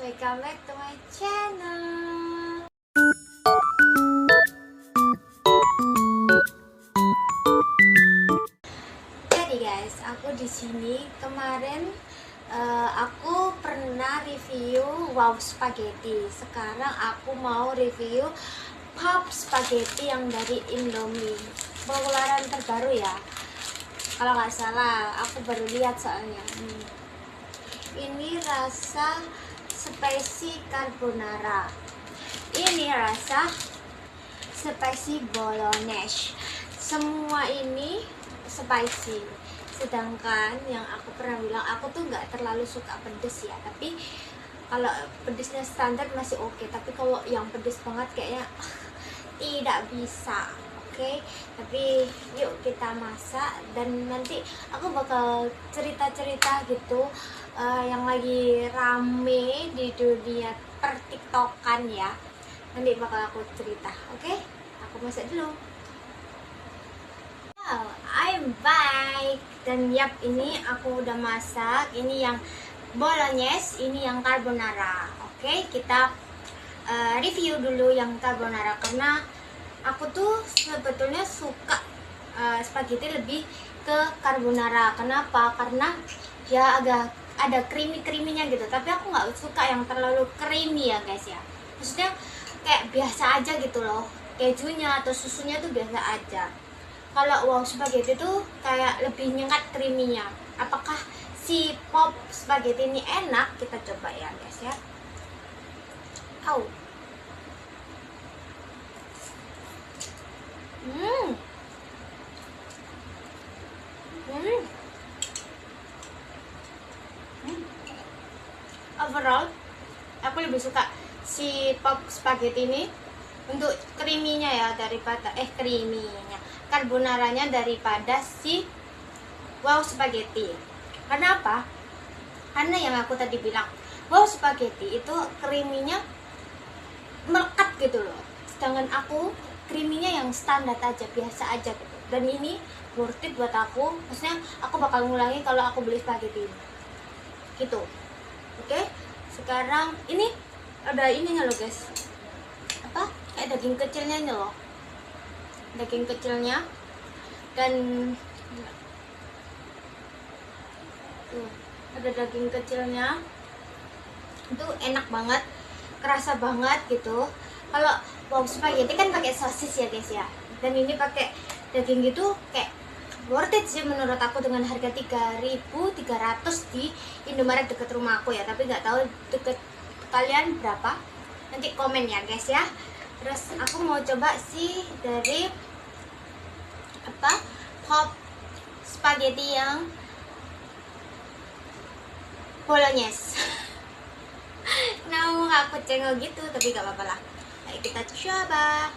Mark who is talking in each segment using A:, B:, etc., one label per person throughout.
A: welcome back to my channel. Jadi guys, aku di sini kemarin aku pernah review wow spaghetti. Sekarang aku mau review pop spaghetti yang dari Indomie. Pengeluaran terbaru ya. Kalau nggak salah, aku baru lihat soalnya. Ini rasa spicy carbonara. Ini rasa spicy bolognese. Semua ini spicy. Sedangkan yang aku pernah bilang, aku tuh nggak terlalu suka pedes ya. Tapi kalau pedesnya standar masih oke. Tapi kalau yang pedes banget kayaknya tidak bisa. Oke, tapi yuk kita masak dan nanti aku bakal cerita-cerita gitu yang lagi rame di dunia pertiktokan ya. Nanti bakal aku cerita. Oke, aku masak dulu. Wow, I'm back. Dan yap, ini aku udah masak. Ini yang bolognese, ini yang carbonara. Oke, kita review dulu yang carbonara karena aku tuh sebetulnya suka spaghetti lebih ke carbonara. Kenapa? Karena ya agak ada creamy-creaminya gitu. Tapi aku nggak suka yang terlalu creamy ya guys ya. Maksudnya kayak biasa aja gitu loh. Kejunya atau susunya tuh biasa aja. Kalau wow spaghetti tuh kayak lebih nyengat creaminya. Apakah si pop spaghetti ini enak? Kita coba ya guys ya. Au. Overall, aku lebih suka si pop spaghetti ini untuk creaminya ya daripada creaminya, carbonaranya daripada si wow spaghetti. Karena apa? Karena yang aku tadi bilang, wow spaghetti itu creaminya melekat gitu loh. Sedangkan aku creaminya yang standar aja, biasa aja gitu. Dan ini worth it buat aku. Maksudnya aku bakal ngulangi kalau aku beli spaghetti ini. Gitu. Oke. Sekarang ini ada ininya loh guys. Apa? Kayak daging kecilnya ini loh. Daging kecilnya. Dan tuh, ada daging kecilnya. Itu enak banget. Kerasa banget gitu. Kalau wow spaghetti kan pakai sosis ya guys ya, dan ini pakai daging gitu kayak worth it sih menurut aku dengan harga 3.300 di Indomaret deket rumah aku ya. Tapi nggak tahu deket kalian berapa, nanti komen ya guys ya. Terus aku mau coba sih dari apa pop spaghetti yang bolognese. Nah, aku cengol gitu, tapi gak apa-apa lah. Ayo kita coba.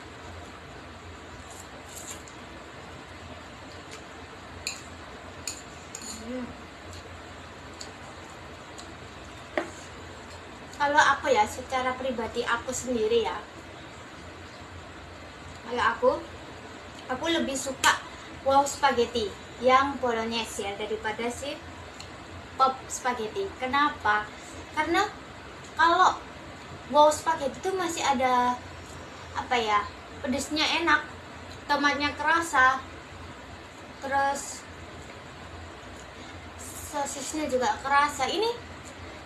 A: Kalau aku ya, secara pribadi aku sendiri ya, kalau aku lebih suka wow spaghetti yang bolognese ya daripada si pop spaghetti. Kenapa? Karena kalau wow spaghetti itu masih ada apa ya, pedesnya enak, tomatnya kerasa, terus sosisnya juga kerasa.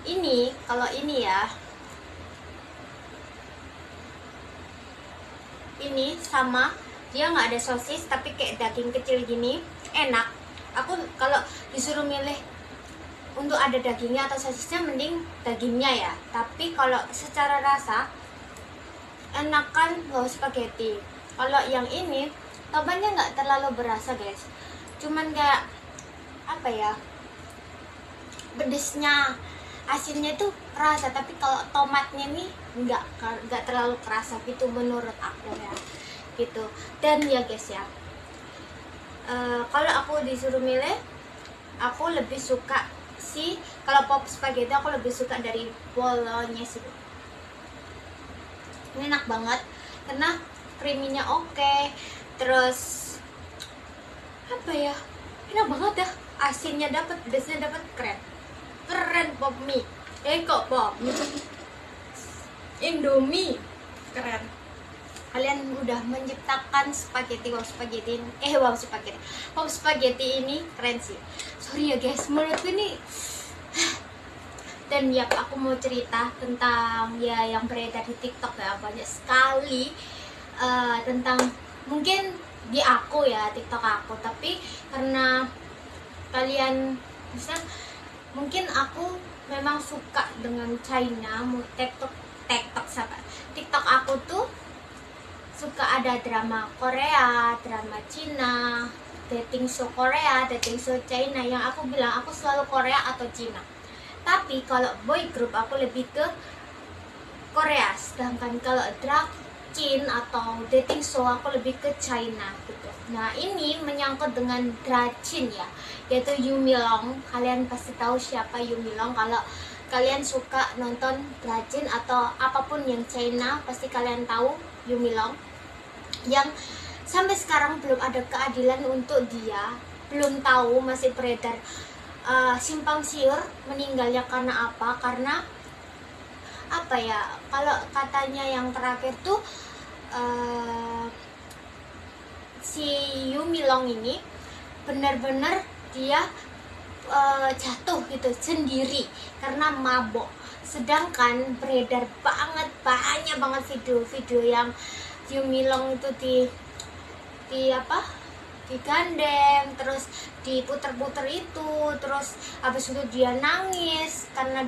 A: Ini kalau ini ya, ini sama, dia nggak ada sosis tapi kayak daging kecil gini, enak. Aku kalau disuruh milih untuk ada dagingnya atau sosisnya, mending dagingnya ya. Tapi kalau secara rasa enakan wow spaghetti. Kalau yang ini tomatnya nggak terlalu berasa guys, cuman kayak apa ya, pedesnya, asinnya itu kerasa. Tapi kalau tomatnya nih nggak terlalu kerasa gitu menurut aku ya gitu. Dan ya guys ya, kalau aku disuruh milih, aku lebih suka kalau pop spaghetti aku lebih suka dari bolognese itu. Ini enak banget karena creaminya oke, terus apa ya, enak banget ya, asinnya dapat, pedasnya dapat, keren pop mie. Kok pop mie Indomie. Keren. Kalian udah menciptakan spaghetti wow spaghetti ini keren sih. Sorry ya guys, menurutku ini. Dan ya aku mau cerita tentang ya yang beredar di TikTok ya, banyak sekali tentang mungkin di aku ya TikTok aku, tapi karena kalian misalnya mungkin aku memang suka dengan China, TikTok aku tuh suka ada drama Korea, drama Cina, dating show Korea, dating show China, yang aku bilang aku selalu Korea atau Cina. Tapi kalau boy group aku lebih ke Korea, sedangkan kalau drag Chin atau dating show aku lebih ke China gitu. Nah ini menyangkut dengan Dracin ya, yaitu Yumilong. Kalian pasti tahu siapa Yumilong. Kalau kalian suka nonton Dracin atau apapun yang China, pasti kalian tahu Yumilong, yang sampai sekarang belum ada keadilan untuk dia. Belum tahu, masih beredar simpang siur meninggalnya karena apa, karena apa ya, kalau katanya yang terakhir tuh si Yumilong ini benar-benar dia jatuh gitu sendiri karena mabok. Sedangkan beredar banyak banget video-video yang Yumilong itu digandeng, terus diputer-puter itu, terus habis itu dia nangis karena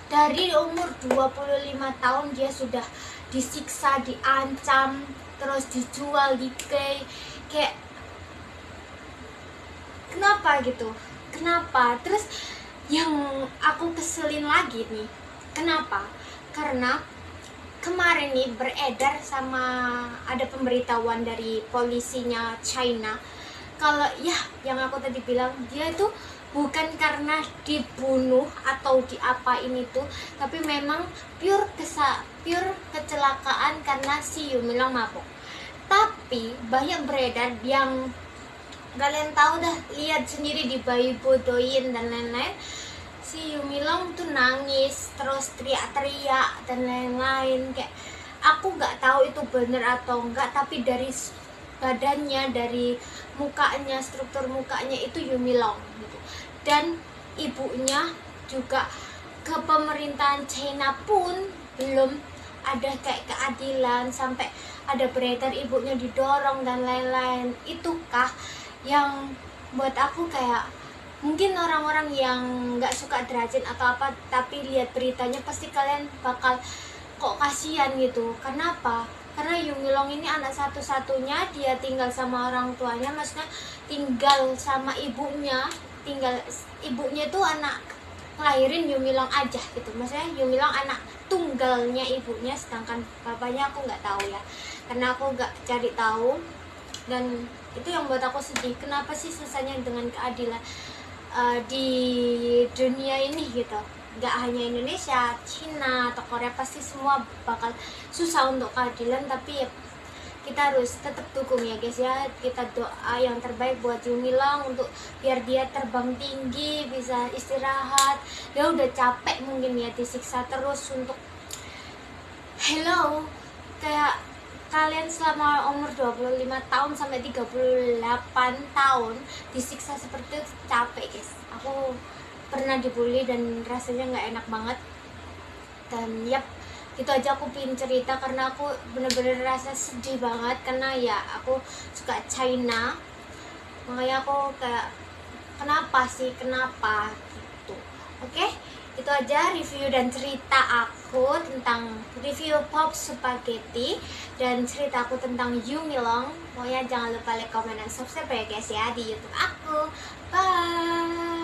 A: dari umur 25 tahun dia sudah disiksa, diancam, terus dijual di kayak kenapa gitu, kenapa? Terus yang aku keselin lagi nih, kenapa? Karena kemarin nih beredar sama ada pemberitahuan dari polisinya China kalau ya yang aku tadi bilang, dia itu bukan karena dibunuh atau diapain itu, tapi memang pure kecelakaan karena si Yumilong mabuk. Tapi banyak beredar yang kalian tahu dah, lihat sendiri di Bodoin dan lain-lain, si Yumilong tuh nangis terus teriak-teriak dan lain-lain. Kayak aku nggak tahu itu bener atau enggak, tapi dari badannya, dari mukanya, struktur mukanya itu Yumilong gitu. Dan ibunya juga, ke pemerintahan China pun belum ada kayak keadilan, sampai ada beredar ibunya didorong dan lain-lain. Itukah yang buat aku kayak, mungkin orang-orang yang nggak suka Dracin atau apa, tapi lihat beritanya pasti kalian bakal kok kasihan gitu. Kenapa? Karena Yumilong ini anak satu-satunya, dia tinggal sama orang tuanya, maksudnya tinggal sama ibunya, ibunya tuh anak ngelahirin Yumilong aja gitu, maksudnya Yumilong anak tunggalnya ibunya, sedangkan bapaknya aku nggak tahu ya, karena aku nggak cari tahu. Dan itu yang buat aku sedih, kenapa sih susahnya dengan keadilan di dunia ini gitu. Nggak hanya Indonesia, Cina atau Korea, pasti semua bakal susah untuk keadilan. Tapi ya kita harus tetap dukung ya guys ya, kita doa yang terbaik buat Yumilong untuk biar dia terbang tinggi, bisa istirahat. Dia udah capek mungkin ya, disiksa terus untuk kayak kalian selama umur 25 tahun sampai 38 tahun disiksa seperti itu, capek guys. Aku pernah dibully dan rasanya nggak enak banget. Dan yap, itu aja aku pengen cerita karena aku bener-bener rasa sedih banget, karena ya aku suka China, makanya aku kayak kenapa gitu. Oke, itu aja review dan cerita aku tentang review pop spaghetti dan cerita aku tentang Yumilong. Pokoknya jangan lupa like, comment, dan subscribe ya guys ya di YouTube aku. Bye.